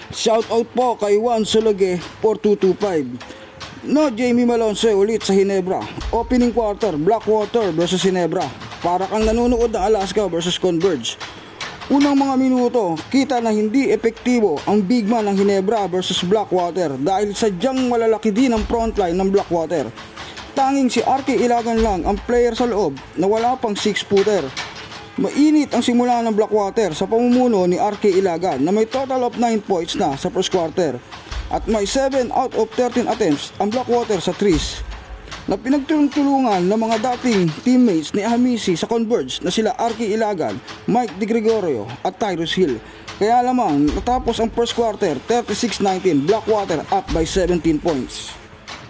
Shoutout po kay Juan Sologe 4225. No, Jamie Malonce ulit sa Ginebra. Opening quarter, Blackwater versus Ginebra. Para kang nanonood ng Alaska versus Converge. Unang mga minuto, kita na hindi epektibo ang big man ng Ginebra versus Blackwater dahil sadyang malalaki din ang frontline ng Blackwater. Tanging si RK Ilagan lang ang player sa loob na wala pang 6-footer. Mainit ang simula ng Blackwater sa pamumuno ni RK Ilagan na may total of 9 points na sa first quarter at may 7 out of 13 attempts ang Blackwater sa threes na pinagtulong-tulungan ng mga dating teammates ni Hamisi sa Converge na sila RK Ilagan, Mike De Gregorio at Tyrus Hill. Kaya lamang natapos ang first quarter 36-19, Blackwater up by 17 points.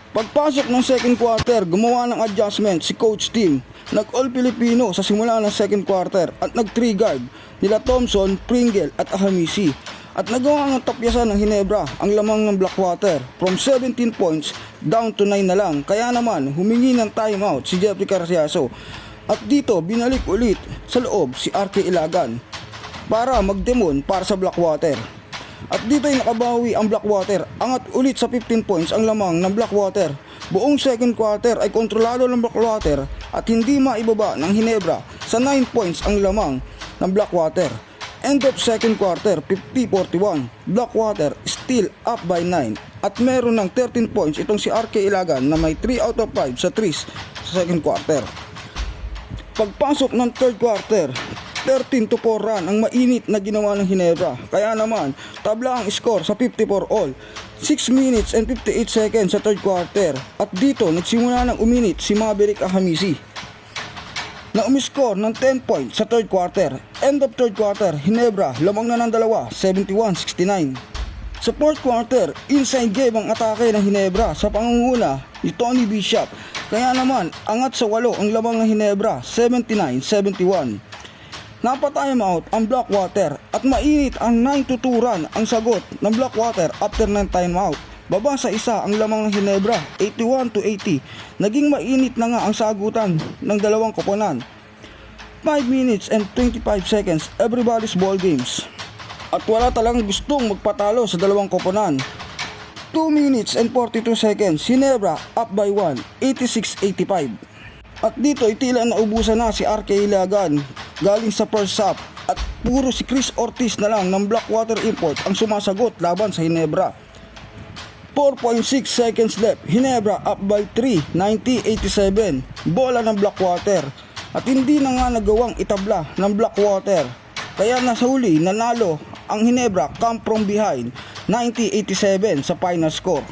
Pagpasok ng second quarter, gumawa ng adjustment si Coach Tim. Nag-all Filipino sa simula ng second quarter at nag-3 guard nila Thompson, Pringle at Ahamisi. At nagawa ng tapyasan ng Ginebra ang lamang ng Blackwater from 17 points down to 9 na lang. Kaya naman humingi ng timeout si Jeffrey Carciaso. At dito binalik ulit sa loob si RK Ilagan para magdemon para sa Blackwater. At dito ay nakabawi ang Blackwater. Angat ulit sa 15 points ang lamang ng Blackwater. Buong second quarter ay kontrolado ng Blackwater at hindi maibaba ng Ginebra sa 9 points ang lamang ng Blackwater. End of second quarter, 50-41. Blackwater still up by 9 at meron ng 13 points itong si RK Ilagan na may 3 out of 5 sa threes sa second quarter. Pagpasok ng third quarter, 13-4 run ang mainit na ginawa ng Ginebra. Kaya naman, tabla ang score sa 54 all. 6 minutes and 58 seconds sa third quarter. At dito, nagsimula ng uminit si Maverick Ahamisi na umiscore ng 10 points sa third quarter. End of third quarter, Ginebra lamang na ng dalawa, 71-69. Sa fourth quarter, inside game ang atake ng Ginebra sa pangunguna ni Tony Bishop. Kaya naman, angat sa 8 ang lamang ng Ginebra, 79-71. Napa-time out ang Blackwater at mainit ang 9-2 run ang sagot ng Blackwater after ng timeout. Baba sa isa ang lamang ng Ginebra, 81-80. Naging mainit na nga ang sagutan ng dalawang koponan. 5 minutes and 25 seconds, everybody's ball games. At wala talagang gustong magpatalo sa dalawang koponan. 2 minutes and 42 seconds, Ginebra up by 1, 86-85. At dito tila naubusan na si RK Ilagan galing sa first half at puro si Chris Ortiz na lang ng Blackwater Import ang sumasagot laban sa Ginebra. 4.6 seconds left, Ginebra up by 3, 90-87. Bola ng Blackwater at hindi na nga nagawang itabla ng Blackwater. Kaya nasa huli nanalo ang Ginebra come from behind 90-87 sa final score.